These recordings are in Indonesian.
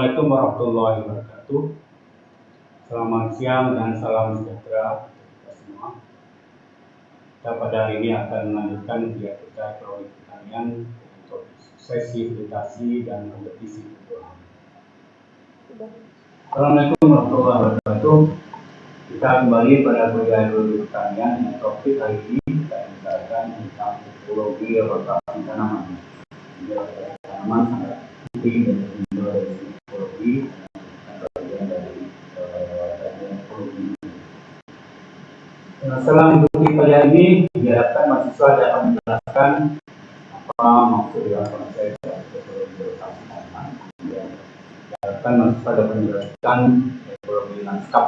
Assalamualaikum warahmatullahi wabarakatuh. Selamat siang dan salam sejahtera untuk kita semua. Kita pada hari ini akan melanjutkan kegiatan kita ekonomi pertanian untuk sesi edukasi dan kompetisi kebutuhan. Assalamualaikum warahmatullahi wabarakatuh. Kita kembali pada kuliah ekonomi pertanian dengan topik hari ini kita bicarakan tentang ekologi rotasi tanaman. Tanaman sangat penting dan ekologi dan bagian dari ekologi. Setelah mengikuti kuliah ini, diharapkan mahasiswa dapat menjelaskan apa maksud dengan konsep ekologi rotasi tanaman. Diharapkan mahasiswa dapat menjelaskan ekologi lanskap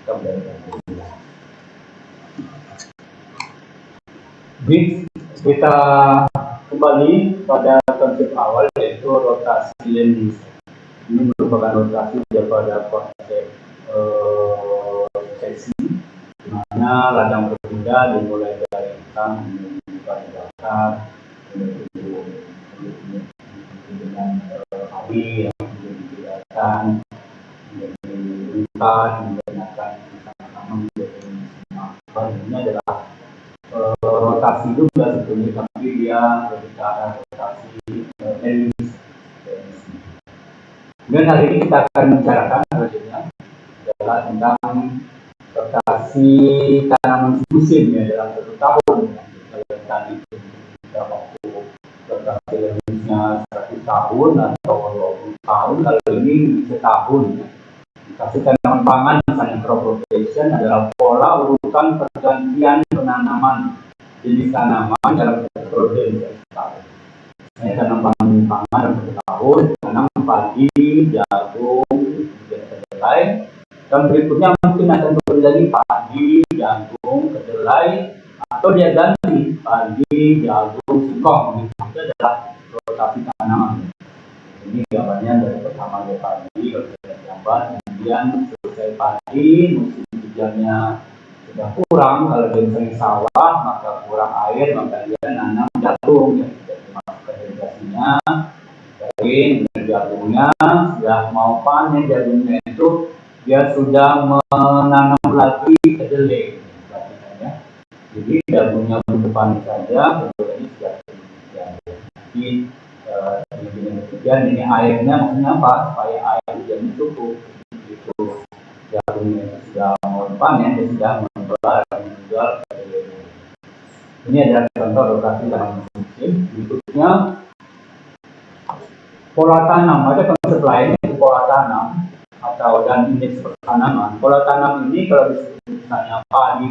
dari ekologi. Kita kembali pada konsep awal, yaitu rotasi lendis. Ini merupakan rotasi daripada konsep suksesi, di mana ladang berbeda dimulai dari hitam menuju bakar, dengan air yang dibiarkan menjadi lipat, menggunakan sama-sama menjadi semua. Ini adalah rotasi juga sebetulnya, tapi dia lebih ke arah rotasi lendis. Dan hari ini kita akan membicarakan selanjutnya adalah tentang rotasi tanaman musim ya dalam satu tahun. Kalau tadi kita waktu rotasi lendisnya 100 tahun atau 20 tahun, kalau ini setahun. Kasih tanaman pangan misalnya crop rotation adalah pola urutan pergantian penanaman jenis tanaman dalam satu periode setahun. Tanam pangan dalam satu tahun, tanam padi, jagung, kemudian kedelai, dan berikutnya mungkin akan kembali lagi padi, jagung, kedelai, atau dia ganti padi, jagung, singkong. Itu adalah rotasi tanaman. Ini gambarnya dari pertama dari padi, gambar, kemudian selesai padi, musim hujannya sudah kurang, kalau dia misalnya sawah maka kurang air, maka dia nanam jagung, ya. Masukkan irigasinya, dari jagungnya sudah mau panen, jagungnya itu dia sudah menanam lagi kedelai, ya. Jadi jagungnya untuk panen saja, kedelainya sudah jadi kemudian ini airnya maksudnya apa? Supaya air hujannya cukup. Itu jagungnya sudah mau panen, dia sudah menjual. Ini adalah contoh rotasi dalam musim. Berikutnya pola tanam. Ada konsep lain yaitu pola tanam atau dan indeks pertanaman. Pola tanam ini kalau disebut misalnya padi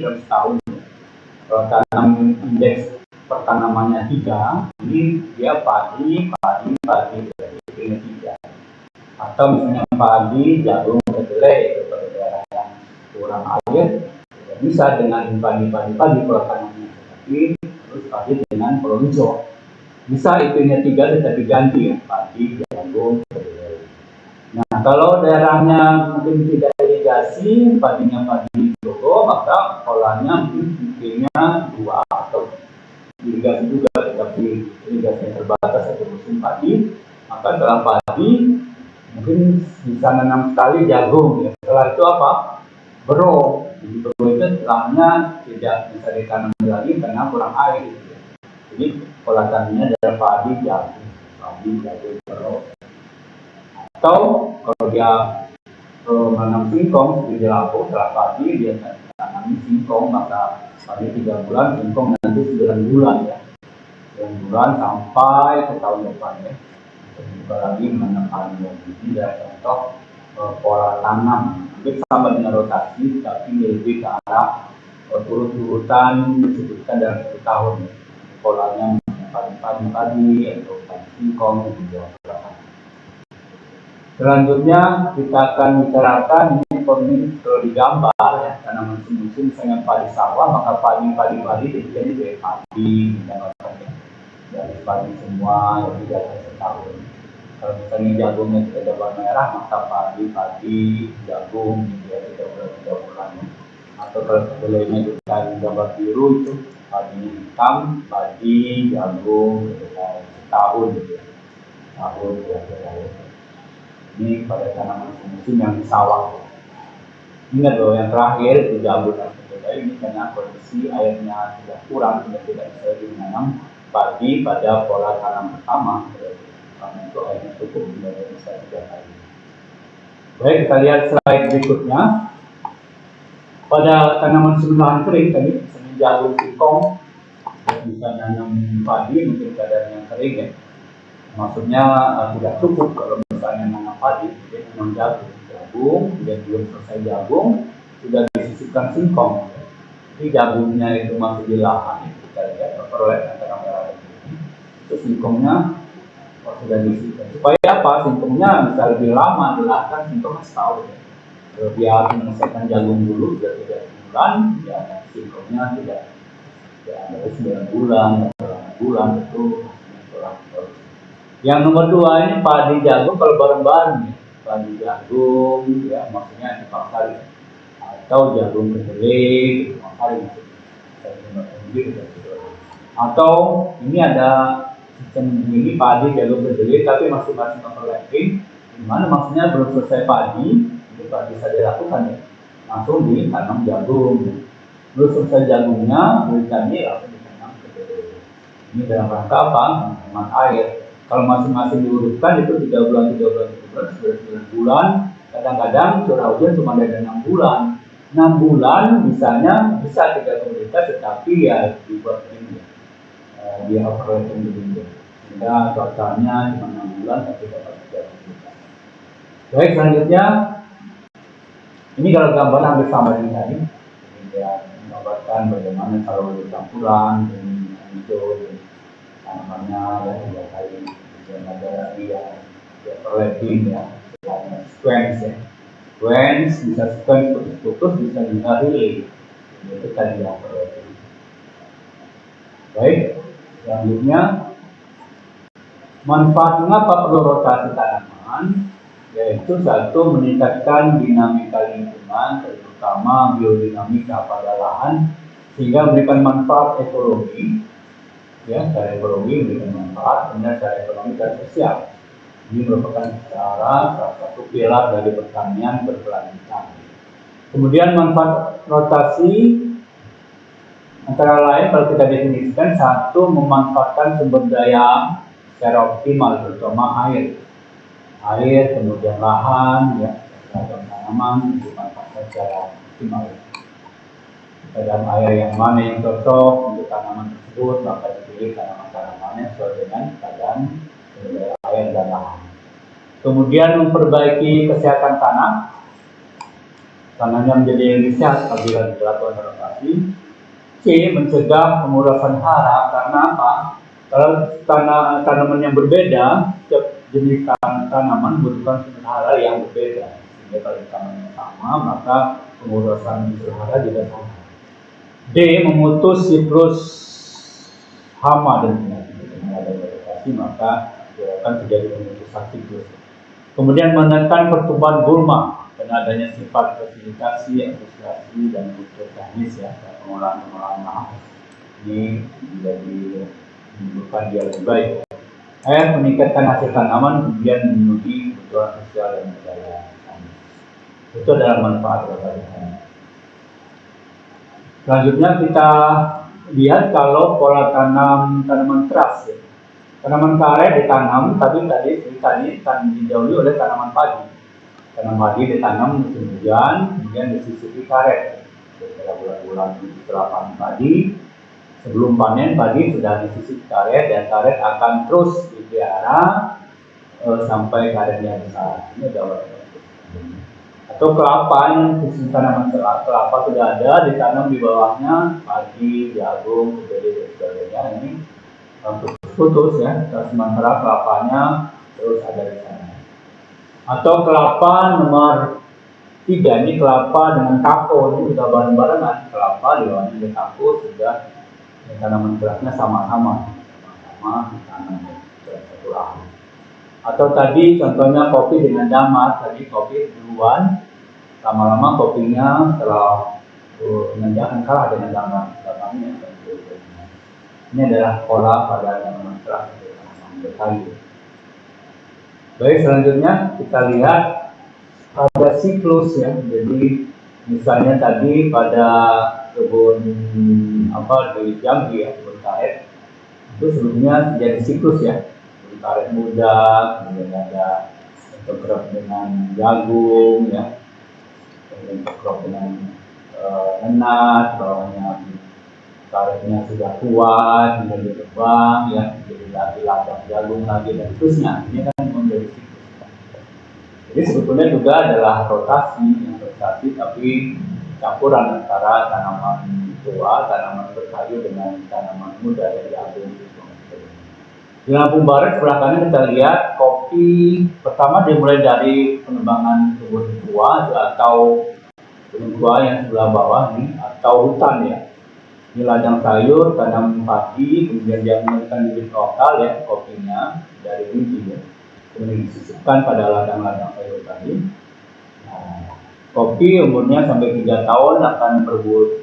dalam setahun. Kalau tanam indeks pertanamannya 3, ini dia padi berarti 3. Atau misalnya padi, jagung, kedelai itu pada daerah yang kurang air, bisa dengan padi pola tanamnya, tapi terus padi dengan pola hijau. Bisa itunya 3 tetapi ganti ya, padi, jagung, kedelai. Nah, kalau daerahnya mungkin tidak irigasi, padinya padi jogo, maka polanya mungkin itunya 2 atau irigasi juga, tetapi irigasinya terbatas satu musim padi, maka setelah padi mungkin bisa nanam sekali jagung, ya. Setelah itu apa? Bero. Jadi bero itu setelahnya tidak bisa ditanam lagi karena kurang air, gitu, ya. Jadi pola tanamnya adalah padi jagung, bero. Atau kalau dia menanam singkong seperti labu, setelah padi dia tanam singkong, maka padi 3 bulan, singkong nanti 9 bulan, ya. 9 bulan sampai ke tahun depan, ya. Juga lagi menanam padi lagi. Ini adalah contoh pola tanam. Hampir sama dengan rotasi, tapi lebih ke arah urut-urutan disebutkan dalam 1 tahun. Polanya padi atau padi singkong juga. Selanjutnya kita akan bicarakan ini kalau digambar, ya, tanaman musim misalnya padi sawah, maka padi jadi dari padi, dari padi semua yang tidak setahun. Kalau misalnya jagungnya tidak warna merah, maka padi, jagung, dia 3 bulan. Atau kalau kedelainya kita gambar biru itu padi hitam, padi, jagung, setahun, gitu, ya. Tahun. Ini pada tanaman musim yang di sawah. Ingat loh, yang terakhir itu jambu dan kedelai ini karena kondisi airnya tidak kurang, tidak bisa ditanam padi pada pola tanam pertama. Karena itu airnya cukup, tidak bisa 3 kali. Baik, kita lihat slide berikutnya. Pada tanaman semulahan kering tadi, misalnya jagung, singkong, bisa nanam padi mungkin keadaannya kering ya. Maksudnya tidak cukup kalau misalnya nanam padi, jadi nanam jagung, dan belum selesai jagung sudah disisipkan singkong. Jadi jagungnya itu masih di lahan, kita lihat overlap antara merah dan putih. Itu singkongnya sudah disisipkan. Supaya apa? Singkongnya bisa lebih lama di lahan, singkongnya setahun. Kalau dia menyelesaikan jagung dulu sudah 3 bulan, ya singkongnya tidak dari 9 bulan, 8 bulan itu. Yang nomor 2 ini padi jagung kalau bareng-bareng ya. Padi jagung ya maksudnya dipaksa ya. Atau jagung kedelai dipaksa ya. Atau ini ada sistem ini padi jagung kedelai tapi masing-masing overlapping. Dimana maksudnya belum selesai padi, itu bisa dilakukan ya. Langsung ditanam jagung. Belum selesai jagungnya, berikutnya langsung ditanam kedelai. Ini dalam rangka apa? Menghemat air. Kalau masing-masing diurutkan itu 3 bulan, 3 bulan, 3 bulan, sudah 9 bulan. Kadang-kadang curah hujan cuma ada 6 bulan. 6 bulan misalnya bisa 3 komoditas, tetapi ya dibuat ini dia overlapping begini. Sehingga totalnya cuma 6 bulan tapi dapat 3 komoditas. Baik, selanjutnya ini kalau gambar hampir sama dengan tadi. Dia menggambarkan bagaimana kalau campuran ini hijau tanamannya ya 3 kali dan ada dia overlapping ya sequence ya. Sequence bisa sequence putus-putus, bisa juga relay. Itu tadi yang overlapping. Baik, selanjutnya manfaat mengapa perlu rotasi tanaman? Yaitu satu, meningkatkan dinamika lingkungan, terutama biodinamika pada lahan, sehingga memberikan manfaat ekologi. Ya, secara ekologi memberikan manfaat, kemudian secara ekonomi dan sosial. Ini merupakan salah satu pilar dari pertanian berkelanjutan. Kemudian manfaat rotasi antara lain kalau kita definisikan, satu, memanfaatkan sumber daya secara optimal, terutama air, kemudian lahan, ya, dan tanaman dimanfaatkan secara optimal. Keadaan air yang mana yang cocok untuk tanaman tersebut, maka dipilih tanaman-tanamannya sesuai dengan keadaan air dan lahan. Kemudian memperbaiki kesehatan tanahnya menjadi lebih sehat apabila dilakukan rotasi. C, mencegah pengurasan hara, karena apa? Kalau tanaman yang berbeda, setiap jenis tanaman membutuhkan sumber hara yang berbeda. Sehingga kalau tanaman sama, maka pengurasan unsur hara juga sama. D, memutus siklus hama dan penyakit. Dengan adanya rotasi maka akan terjadi pemutusan siklus. Kemudian menekan pertumbuhan gulma karena adanya sifat fertilitasi, asosiasi dan kultur teknis ya, pengolahan lahan ini menjadi menimbulkan dia lebih baik. Meningkatkan hasil tanaman, kemudian memenuhi kebutuhan sosial dan budaya. Itu adalah manfaat rotasi. Selanjutnya kita lihat kalau pola tanam tanaman keras ya. Tanaman karet ditanam, tapi tadi didahului oleh tanaman padi. Tanaman padi ditanam musim hujan, kemudian disisipi karet. Setelah bulan-bulan setelah panen padi, sebelum panen padi sudah disisip karet, dan karet akan terus dipelihara sampai karetnya besar. Ini adalah atau kelapa, yang tanaman kelapa sudah ada, ditanam di bawahnya padi, jagung, kedelai dan sebagainya. Ini putus ya, sementara kelapanya terus ada di sana. Atau kelapa nomor 3, ini kelapa dengan kako, ini sudah bareng-barengan. Kelapa di bawahnya ada kako, sudah tanaman kerasnya sama-sama ditanam satu lahan. Atau tadi contohnya kopi dengan damar, tadi kopi duluan, lama-lama kopinya setelah menanjakan kalah dengan damarnya. Ini adalah pola pada tanaman keras atau tanaman berkayu. Baik, selanjutnya kita lihat ada siklus ya. Jadi misalnya tadi pada kebun di Jambi ya, kebun karet itu sebelumnya jadi siklus ya. Kebun karet muda, kemudian ada bergerak dengan jagung ya, kemudian bergerak dengan nenat, bawahnya karetnya sudah kuat, kemudian berkembang ya, jadi lagi ladang jagung lagi dan seterusnya. Ini kan menjadi siklus. Jadi sebetulnya juga adalah rotasi tapi campuran antara tanaman tua, tanaman berkayu dengan tanaman muda dari jagung. Di Lampung Barat sebelah kanan kita lihat kopi pertama dimulai dari pengembangan kebun tua atau kebun tua yang sebelah bawah nih, atau hutan ya. Ini ladang sayur, tanam padi, kemudian dia menggunakan bibit lokal ya, kopinya dari biji ya. Kemudian disisipkan pada ladang-ladang sayur tadi. Nah, kopi umurnya sampai 3 tahun akan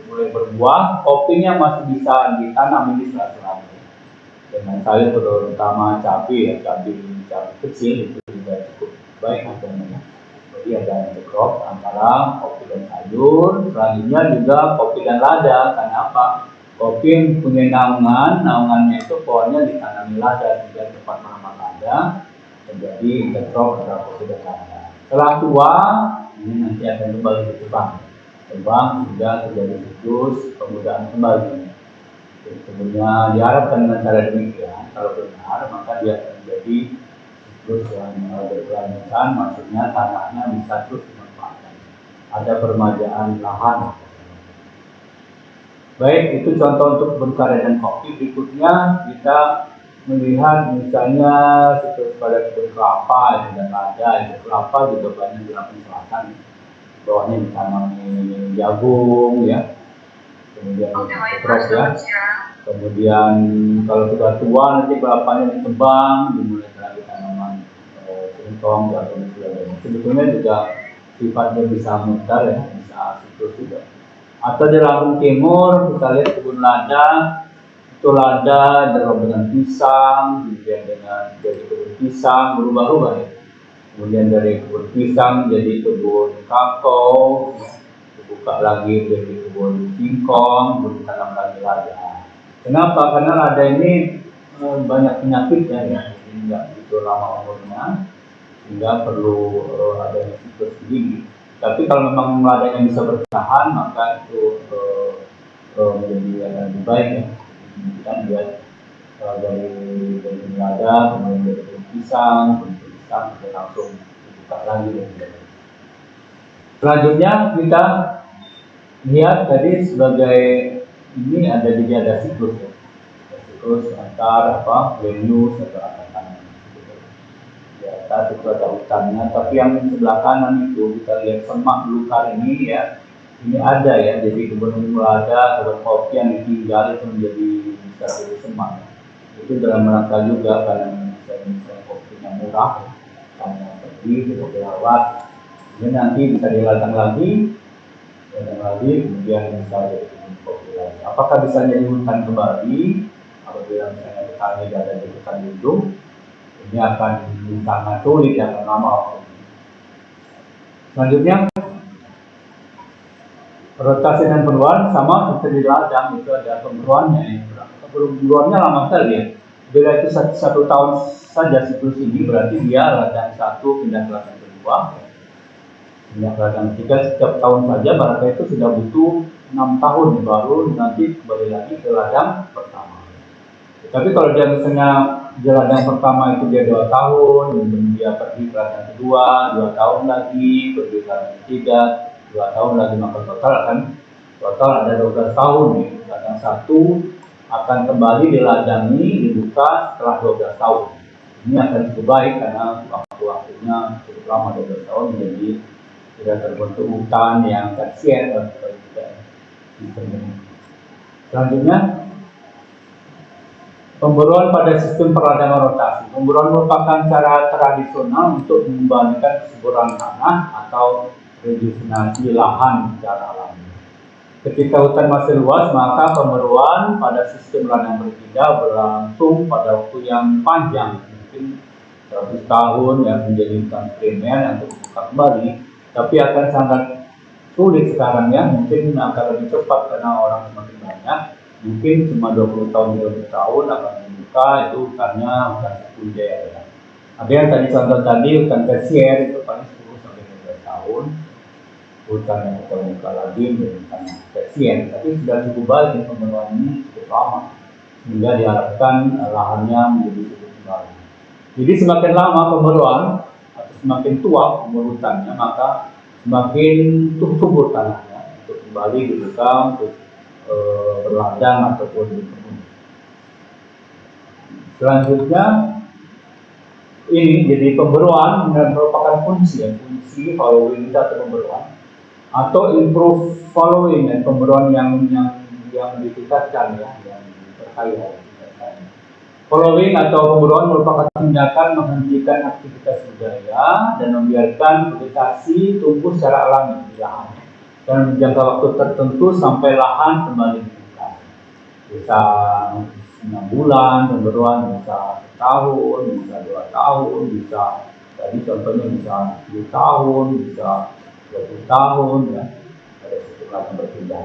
mulai berbuah. Kopinya masih bisa ditanam ini sela-sela dengan sayur terutama cabai ya, cabai kecil itu juga cukup baik hasilnya. Jadi ada crop antara kopi dan sayur. Selanjutnya juga kopi dan lada. Karena apa? Kopi punya naungannya itu pohonnya ditanami lada sehingga cepat menambah lada, menjadi intercrop antara kopi dan lada. Setelah tua, ini nanti akan kembali berkembang hingga terjadi siklus pemudaan kembali. Kemudian diharapkan dengan cara demikian, kalau benar maka dia akan menjadi siklus yang berkelanjutan, maksudnya tanahnya bisa terus dimanfaatkan. Ada permajaan lahan. Baik, itu contoh untuk kebun karet dan kopi. Berikutnya kita melihat misalnya siklus pada kebun kelapa dan lada. Kelapa juga banyak di Lampung Selatan. Bawahnya ditanami jagung ya. Kemudian terus ya. Kemudian kalau sudah tua nanti kelapanya dikembang, dimulai lagi tanaman singkong dan sebagainya. Sebetulnya juga sifatnya bisa mutar ya, bisa siklus juga. Atau di Lampung Timur kita lihat kebun lada, itu lada dengan pisang, kemudian dari kebun pisang berubah-ubah ya. Kemudian dari kebun pisang jadi kebun kakao, dibuka lagi jadi kebun singkong, ditanam lagi lada. Kenapa? Karena lada ini banyak penyakitnya ya, jadi tidak begitu lama umurnya, sehingga perlu adanya siklus begini. Tapi kalau memang ladanya bisa bertahan, maka itu menjadi lebih baik ya. Kita lihat dari lada, kemudian dari pisang, kita langsung buka lagi. Selanjutnya kita lihat tadi sebagai ini ada siklus ya. Siklus antar venus atau tanah. Di atas itu ada hutannya, tapi yang sebelah kanan itu kita lihat semak belukar ini ya. Ini ada ya, jadi kebun lada, kebun kopi yang ditinggal itu menjadi bisa jadi semak. Itu dalam rangka juga karena misalnya kopinya murah, hanya pergi tidak dirawat, kemudian nanti bisa dilatang lagi, kemudian bisa jadi kopi lagi. Apakah bisa jadi hutan kembali? Apabila misalnya petani ada di hutan itu, ini akan sangat sulit ya, akan lama waktu. Selanjutnya rotasi dan perubahan sama seperti di ladang itu ada pemburuannya ya. Pemburuannya lama sekali ya. Bila itu satu tahun saja siklus ini, berarti dia ladang satu pindah ke ladang kedua, pindah ke ladang ketiga setiap tahun saja, berarti itu sudah butuh 6 tahun baru nanti kembali lagi ke ladang pertama. Tapi kalau dia misalnya di ladang pertama itu dia 2 tahun, kemudian dia pergi ke ladang kedua 2 tahun lagi, pergi ke ladang ketiga 2 tahun lagi, maka total ada 12 tahun nih. Ladang satu akan kembali diladangi, dibuka setelah 12 tahun. Ini akan cukup baik karena waktu-waktunya cukup lama, 12 tahun, jadi tidak terbentuk hutan yang tersier dan tidak. Selanjutnya, pemburuan pada sistem peradangan rotasi. Pemburuan merupakan cara tradisional untuk mengembalikan kesuburan tanah atau rejuvenasi lahan secara alami. Ketika hutan masih luas, maka pemburuan pada sistem ladang berpindah berlangsung pada waktu yang panjang, mungkin 100 tahun ya menjadi hutan primer untuk membuka kembali, tapi akan sangat sulit sekarang ya, mungkin akan lebih cepat karena orang semakin banyak, mungkin cuma 20 tahun 30 tahun akan membuka itu hutannya hutan sekunder ya. Ada yang tadi contoh tadi hutan tersier itu paling 10 sampai 15 tahun, hutan yang kita buka lagi menjadi hutan tersier, tapi sudah cukup baik pembunuhan ini cukup lama sehingga diharapkan lahannya menjadi cukup kembali. Jadi semakin lama pemburuan atau semakin tua umur hutannya, maka semakin subur tanahnya untuk kembali dibuka untuk berladang ataupun berkebun. Selanjutnya ini jadi pemburuan merupakan fungsi following atau pemburuan atau improve following dan pemburuan yang ditingkatkan ya, yang berkaya. Following atau pemburuan merupakan tindakan menghentikan aktivitas budaya dan membiarkan vegetasi tumbuh secara alami di lahan dan jangka waktu tertentu sampai lahan kembali dibuka. Bisa 6 bulan pemburuan, bisa setahun, bisa 2 tahun, bisa tadi contohnya bisa 10 tahun, bisa 20 tahun ya, ada sejumlah yang berpindah.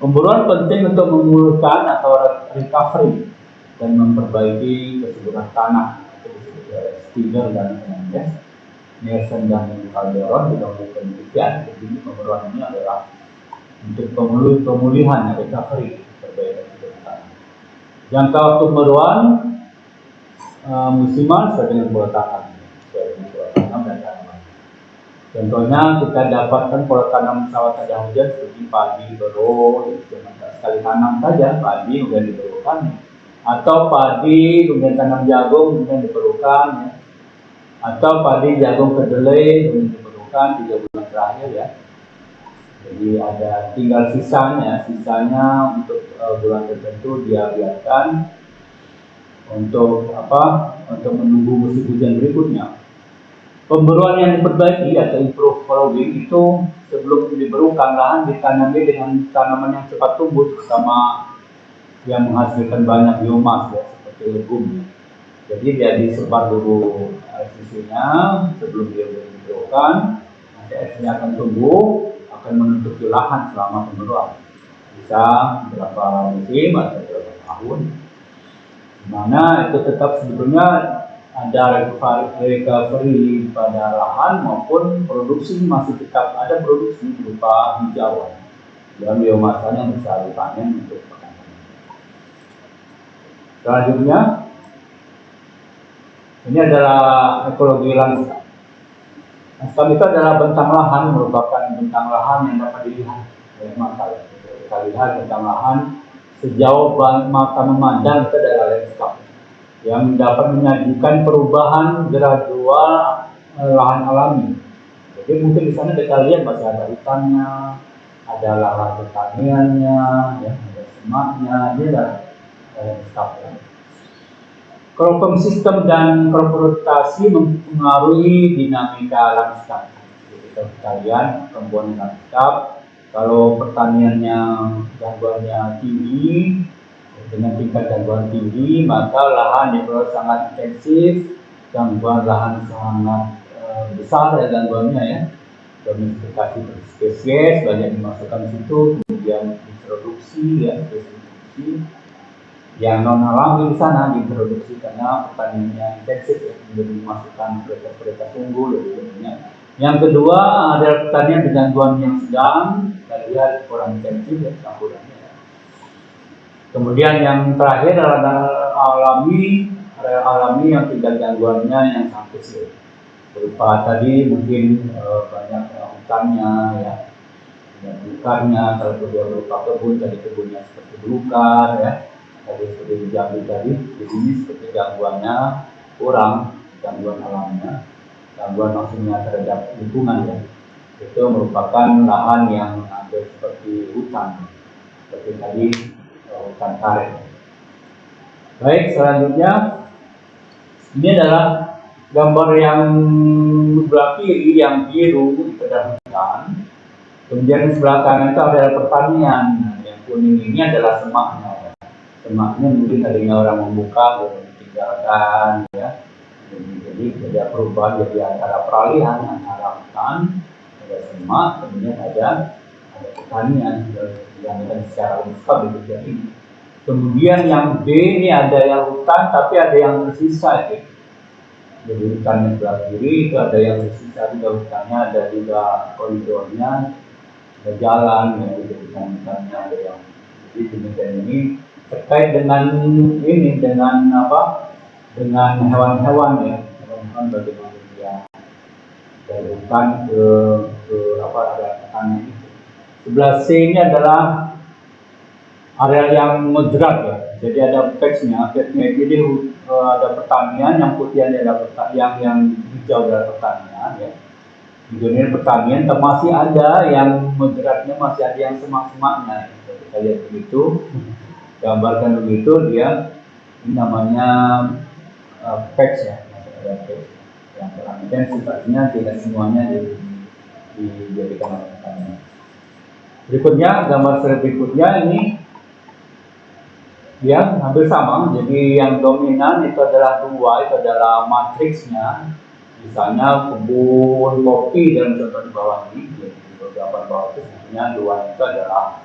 Pemburuan penting untuk memulihkan atau recovery dan memperbaiki kesuburan tanah, itu disebut Skinner dan Hernandez, Nielsen dan Calderon juga melakukan demikian. Jadi pemburuan ini adalah untuk pemulihan recovery, perbaikan kesuburan tanah. Jangka waktu pemburuan musiman sesuai dengan pola tanam, dan tanaman. Contohnya kita dapatkan pola tanam sawah tada hujan seperti padi, bero, sekali tanam saja padi kemudian diberukan, atau padi kemudian tanam jagung kemudian diperlukan ya. Atau padi jagung kedelai kemudian diperlukan 3 bulan terakhir ya. Jadi ada tinggal sisanya untuk bulan tertentu dia biarkan untuk untuk menunggu musim hujan berikutnya. Pemburuan yang diperbaiki atau improve following itu sebelum diberukan lahan ditanami dengan tanaman yang cepat tumbuh terutama yang menghasilkan banyak biomas ya, seperti legum. Jadi dia disebar dulu sisinya sebelum dia diberukan, nanti esnya akan tumbuh, akan menutupi lahan selama pemburuan. Bisa berapa musim atau berapa tahun. Dimana itu tetap sebetulnya ada recovery pada lahan maupun produksi masih tetap ada produksi berupa hijauan dan biomasanya bisa dipanen untuk makanan. Selanjutnya ini adalah ekologi lanskap. Lanskap itu adalah bentang lahan, merupakan bentang lahan yang dapat dilihat oleh mata. Kita lihat bentang lahan sejauh mata memandang itu adalah lanskap yang dapat menyajikan perubahan gradual lahan alami. Jadi mungkin di sana kita lihat masih ada hutannya, ada lahan pertaniannya, ya, ada semaknya, ini adalah lanskap. Cropping system dan crop rotasi mempengaruhi dinamika lanskap. Jadi kita lihat komponen lanskap, kalau pertaniannya gangguannya tinggi, dengan tingkat gangguan tinggi, maka lahan diperluas sangat intensif, gangguan lahan sangat besar ya gangguannya ya. Domestifikasi spesies banyak dimasukkan situ, kemudian introduksi ya, spesifikasi yang non alami di sana diintroduksi karena pertaniannya intensif ya, kemudian dimasukkan kereta unggul lebih banyak. Yang kedua ada pertanian dengan gangguan yang sedang, kita lihat kurang intensif ya campurannya. Kemudian yang terakhir adalah area alami yang tingkat gangguannya yang sangat kecil. Berupa tadi mungkin banyak hutannya ya, dan bukannya kalau dia berupa kebun, tadi kebunnya seperti belukar ya, tadi seperti di Jambi tadi, di sini seperti gangguannya kurang, gangguan alamnya, gangguan maksudnya terhadap lingkungan ya. Itu merupakan lahan yang hampir seperti hutan, seperti tadi hutan karet. Baik, selanjutnya ini adalah gambar yang sebelah kiri yang biru itu adalah hutan. Kemudian di sebelah kanan itu adalah pertanian. Yang kuning ini adalah semaknya. Semaknya mungkin tadinya orang membuka, kemudian ditinggalkan, ya. Jadi ada perubahan jadi antara peralihan antara hutan, ada semak, kemudian ada pertanian yang secara lengkap di bagian ini. Kemudian yang B ini ada yang hutan tapi ada yang tersisa gitu. Jadi hutannya sebelah kiri itu ada yang tersisa juga hutannya, ada juga koridornya, ada jalan ya, jadi hutannya ada yang jadi demikian ini terkait dengan ini dengan apa? Dengan hewan-hewan ya, hewan-hewan bagaimana dia dari hutan ke apa ada hutannya itu. Sebelah C ini adalah area yang moderat ya. Jadi ada patch-nya jadi ada pertanian, yang putih adalah pertanian, yang hijau adalah pertanian ya. Hijaunya pertanian, tapi masih ada yang moderatnya, masih ada yang semak-semaknya. Kita lihat begitu, gambarkan begitu dia, ini namanya patch ya, ada patch yang kurang intensif, artinya tidak semuanya dijadikan pertanian. Berikutnya, gambar berikutnya ini ya hampir sama. Jadi yang dominan itu adalah dua, itu adalah matriksnya. Misalnya kebun kopi dalam contoh di bawah ini, di gambar bawah itu sebenarnya dua itu adalah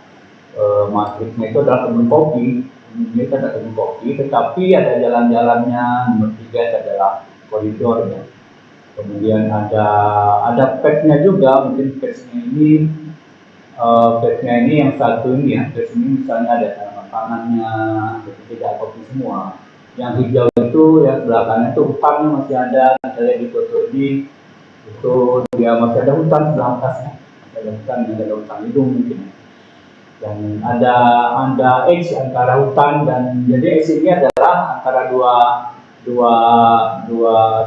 matriksnya itu adalah kebun kopi. Ini ada kebun kopi, tetapi ada jalan-jalannya. Nomor 3 itu adalah koridornya. Kemudian ada patch-nya juga, mungkin patch-nya ini yang satu ini ya, patch ini misalnya ada tanaman pangannya, tidak kopi semua. Yang hijau itu ya sebelah kanan itu hutannya masih ada, misalnya di foto ini itu dia masih ada hutan sebelah atasnya, masih ada hutan, ada hutan hidung mungkin. Dan ada X antara hutan dan jadi X ini adalah antara dua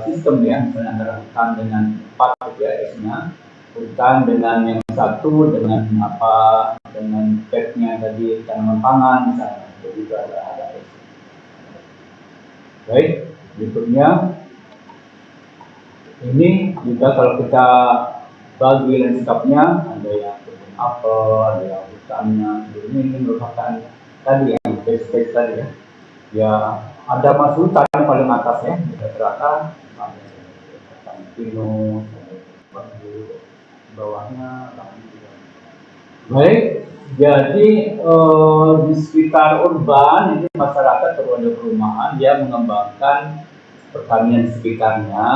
sistem ya, misalnya antara hutan dengan 4 ya X-nya, hutan dengan yang satu dengan apa dengan petnya tadi tanaman pangan misalnya, jadi itu ada X. Baik, berikutnya ini juga kalau kita bagi lanskapnya, ada yang kebun apel, ada yang hutannya. Ini merupakan tadi yang space tadi ya. Ya ada masuk hutan yang paling atas ya, di rata hutan pinus, bawahnya. Baik, jadi di sekitar urban ini masyarakat terus ada perumahan, dia mengembangkan pertanian sekitarnya,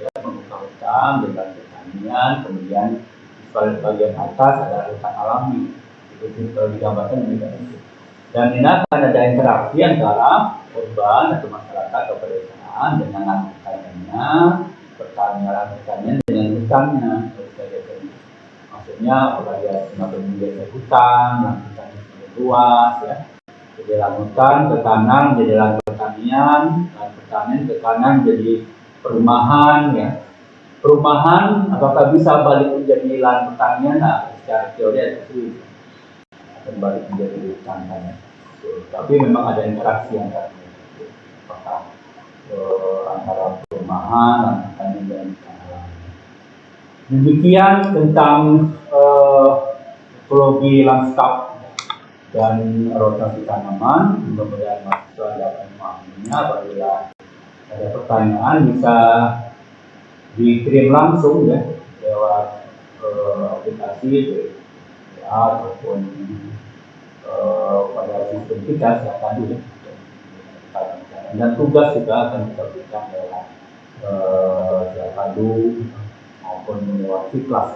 ya membuka hutan dengan pertanian, kemudian di bagian atas ada hutan alami. Itu kalau digambarkan demikian itu. Dan ini akan ada interaksi antara urban atau masyarakat atau pedesaan dengan lahan pertaniannya, pertanian dengan hutannya. Maksudnya apabila semakin menjadi hutan, lahan hutannya semakin luas ya. Jadi lahan hutan ke kanan jadi lahan pertanian, lahan pertanian ke kanan jadi perumahan ya. Perumahan apakah bisa balik menjadi lahan pertanian? Nah, secara teori itu akan balik menjadi hutan ya. Tapi memang ada interaksi antara antara perumahan, lahan pertanian dan hutan. Demikian tentang ekologi lanskap dan rotasi tanaman. Mudah-mudahan mahasiswa dapat memahaminya. Apabila ada pertanyaan bisa dikirim langsung ya lewat aplikasi ataupun pada sistem kita tadi ya. Dan tugas juga akan kita berikan lewat kadu maupun lewat kelas.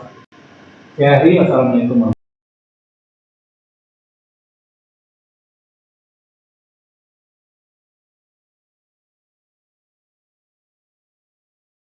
Assalamualaikum.